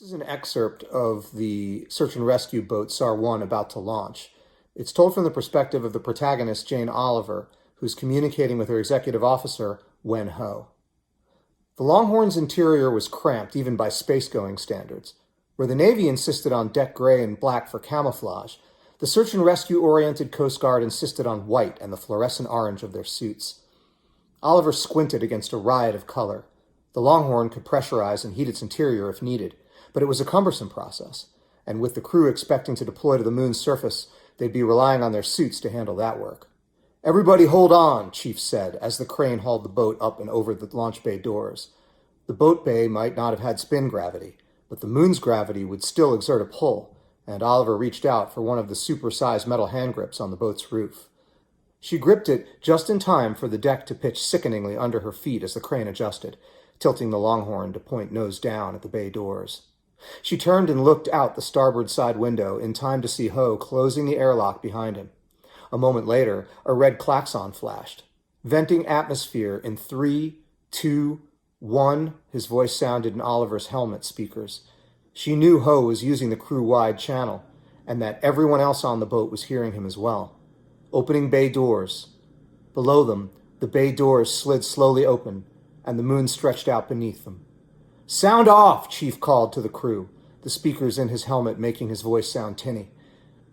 This is an excerpt of the search and rescue boat SAR-1 about to launch. It's told from the perspective of the protagonist, Jane Oliver, who's communicating with her executive officer, Wen Ho. The Longhorn's interior was cramped even by space-going standards. Where the Navy insisted on deck gray and black for camouflage, the search and rescue-oriented Coast Guard insisted on white and the fluorescent orange of their suits. Oliver squinted against a riot of color. The Longhorn could pressurize and heat its interior if needed, but it was a cumbersome process, and with the crew expecting to deploy to the moon's surface, they'd be relying on their suits to handle that work. "Everybody hold on," Chief said, as the crane hauled the boat up and over the launch bay doors. The boat bay might not have had spin gravity, but the moon's gravity would still exert a pull, and Oliver reached out for one of the super-sized metal hand grips on the boat's roof. She gripped it just in time for the deck to pitch sickeningly under her feet as the crane adjusted, tilting the Longhorn to point nose down at the bay doors. She turned and looked out the starboard side window in time to see Ho closing the airlock behind him. A moment later, a red klaxon flashed. "Venting atmosphere in 3, 2, 1, his voice sounded in Oliver's helmet speakers. She knew Ho was using the crew-wide channel, and that everyone else on the boat was hearing him as well. Opening bay doors. Below them, the bay doors slid slowly open, and the moon stretched out beneath them. "Sound off," Chief called to the crew, the speakers in his helmet making his voice sound tinny.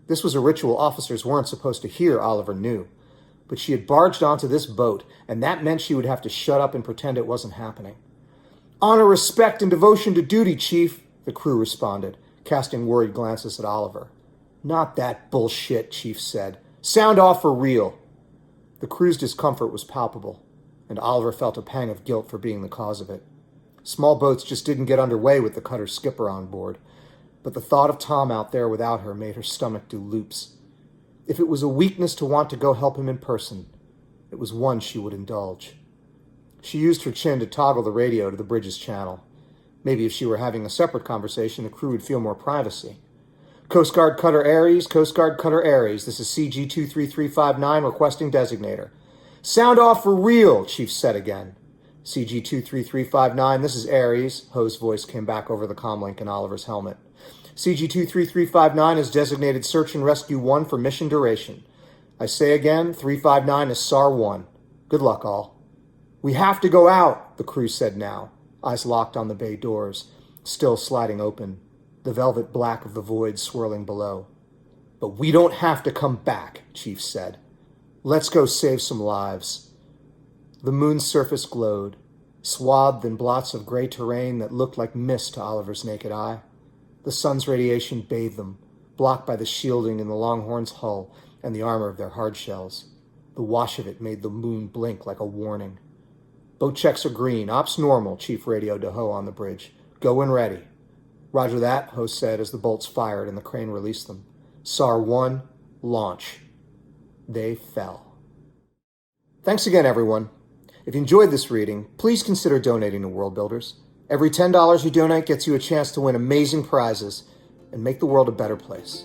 This was a ritual officers weren't supposed to hear, Oliver knew. But she had barged onto this boat, and that meant she would have to shut up and pretend it wasn't happening. "Honor, respect, and devotion to duty, Chief," the crew responded, casting worried glances at Oliver. "Not that bullshit," Chief said. "Sound off for real." The crew's discomfort was palpable, and Oliver felt a pang of guilt for being the cause of it. Small boats just didn't get underway with the cutter's skipper on board, but the thought of Tom out there without her made her stomach do loops. If it was a weakness to want to go help him in person, it was one she would indulge. She used her chin to toggle the radio to the bridge's channel. Maybe if she were having a separate conversation, the crew would feel more privacy. "Coast Guard Cutter Aries, Coast Guard Cutter Aries, this is CG 23359 requesting designator." "Sound off for real," Chief said again. "CG 23359, this is Aries," Ho's voice came back over the comlink in Oliver's helmet. "CG 23359 is designated Search and Rescue 1 for mission duration. I say again, 359 is SAR-1. Good luck, all." "We have to go out," the crew said now, eyes locked on the bay doors, still sliding open, the velvet black of the void swirling below. "But we don't have to come back," Chief said. "Let's go save some lives." The moon's surface glowed, swathed in blots of gray terrain that looked like mist to Oliver's naked eye. The sun's radiation bathed them, blocked by the shielding in the Longhorn's hull and the armor of their hardshells. The wash of it made the moon blink like a warning. "Boat checks are green. Ops normal," Chief radioed to Ho on the bridge. "Go when ready." "Roger that," Ho said as the bolts fired and the crane released them. SAR-1, launch. They fell. Thanks again, everyone. If you enjoyed this reading, please consider donating to Worldbuilders. Every $10 you donate gets you a chance to win amazing prizes and make the world a better place.